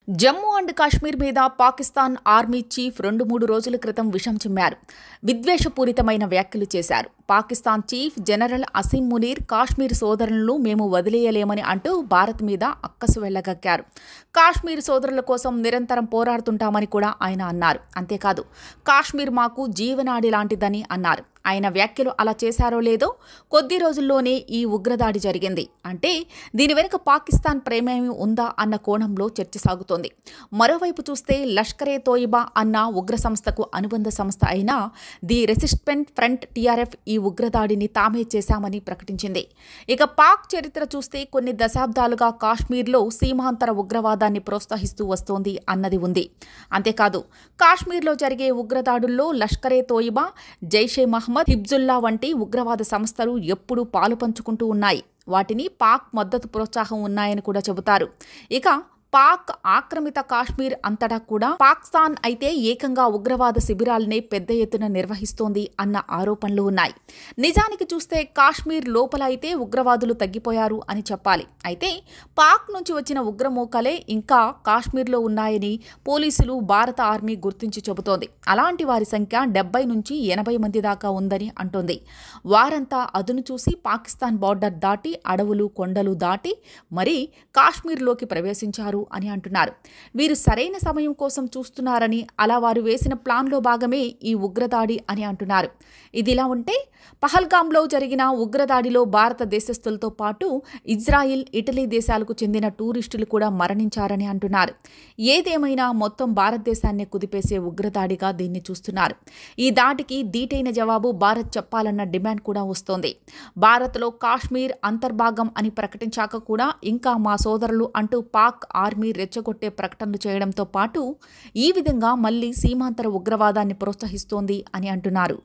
Jammu and Kashmir మీద Pakistan army chief 2-3 రోజుల క్రితం విషం చిమ్మారు. విద్వేషపూరితమైన వ్యాఖ్యలు చేశారు. పాకిస్తాన్ చీఫ్ జనరల్ అసీం మునీర్ కాశ్మీర్ సోదరులను మేము వదిలేయలేమని అంటూ భారత్ మీద అక్కసు వెళ్లగక్కారు. కాశ్మీర్ సోదరుల కోసం నిరంతరం పోరాడుతుంటామని కూడా ఆయన అన్నారు. అంతేకాదు, కాశ్మీర్ మాకు జీవనాడి లాంటిదని అన్నారు. ఆయన వ్యాఖ్యలు అలా చేశారో లేదో కొద్ది రోజుల్లోనే ఈ ఉగ్రదాడి జరిగింది. అంటే దీని వెనుక పాకిస్తాన్ ప్రేమేమి ఉందా అన్న కోణంలో చర్చ సాగుతోంది. మరోవైపు చూస్తే లష్కరే తోయిబా అన్న ఉగ్ర సంస్థకు అనుబంధ సంస్థ అయిన ది రెసిస్టెంట్ ఫ్రంట్ టీఆర్ఎఫ్ ఈ ఉగ్రదాడిని తామే చేశామని ప్రకటించింది. ఇక పాక్ చరిత్ర చూస్తే కొన్ని దశాబ్దాలుగా కాశ్మీర్లో సీమాంతర ఉగ్రవాదాన్ని ప్రోత్సహిస్తూ వస్తోంది అన్నది ఉంది. అంతేకాదు, కాశ్మీర్లో జరిగే ఉగ్రదాడుల్లో లష్కరే తోయిబా, జైషే మహమ్మద్, హిజ్బుల్లా వంటి ఉగ్రవాద సంస్థలు ఎప్పుడూ పాలుపంచుకుంటూ ఉన్నాయి. వాటిని పాక్ మద్దతు ప్రోత్సాహం ఉన్నాయని కూడా చెబుతారు. ఇక పాక్ ఆక్రమిత కాశ్మీర్ అంతటా కూడా పాకిస్తాన్ అయితే ఏకంగా ఉగ్రవాద శిబిరాలనే పెద్ద ఎత్తున నిర్వహిస్తోంది అన్న ఆరోపణలు ఉన్నాయి. నిజానికి చూస్తే కాశ్మీర్ లోపల అయితే ఉగ్రవాదులు తగ్గిపోయారు అని చెప్పాలి. అయితే పాక్ నుంచి వచ్చిన ఉగ్రమూకలే ఇంకా కాశ్మీర్లో ఉన్నాయని పోలీసులు, భారత ఆర్మీ గుర్తించి చెబుతోంది. అలాంటి వారి సంఖ్య 70 నుంచి 80 మంది దాకా ఉందని అంటోంది. వారంతా అదును చూసి పాకిస్తాన్ బార్డర్ దాటి, అడవులు, కొండలు దాటి మరీ కాశ్మీర్లోకి ప్రవేశించారు అని అంటున్నారు. వీరు సరైన సమయం కోసం చూస్తున్నారని, అలా వారు వేసిన ప్లాన్లో భాగమే ఈ ఉగ్రదాడి అని అంటున్నారు. ఇదిలా ఉంటే పహల్గామ్లో జరిగిన ఉగ్రదాడిలో భారతదేశస్థులతో పాటు ఇజ్రాయిల్, ఇటలీ దేశాలకు చెందిన టూరిస్టులు కూడా మరణించారని అంటున్నారు. ఏదేమైనా మొత్తం భారతదేశాన్ని కుదిపేసే ఉగ్రదాడిగా దీన్ని చూస్తున్నారు. ఈ దాడికి ధీటైన జవాబు భారత్ చెప్పాలన్న డిమాండ్ కూడా వస్తోంది. భారత్లో కాశ్మీర్ అంతర్భాగం అని ప్రకటించాక కూడా ఇంకా మా సోదరులు అంటూ పాక్ ఆర్మీ రెచ్చగొట్టే ప్రకటనలు చేయడంతో పాటు ఈ విధంగా మళ్లీ సీమాంతర ఉగ్రవాదాన్ని ప్రోత్సహిస్తోంది అని అంటున్నారు.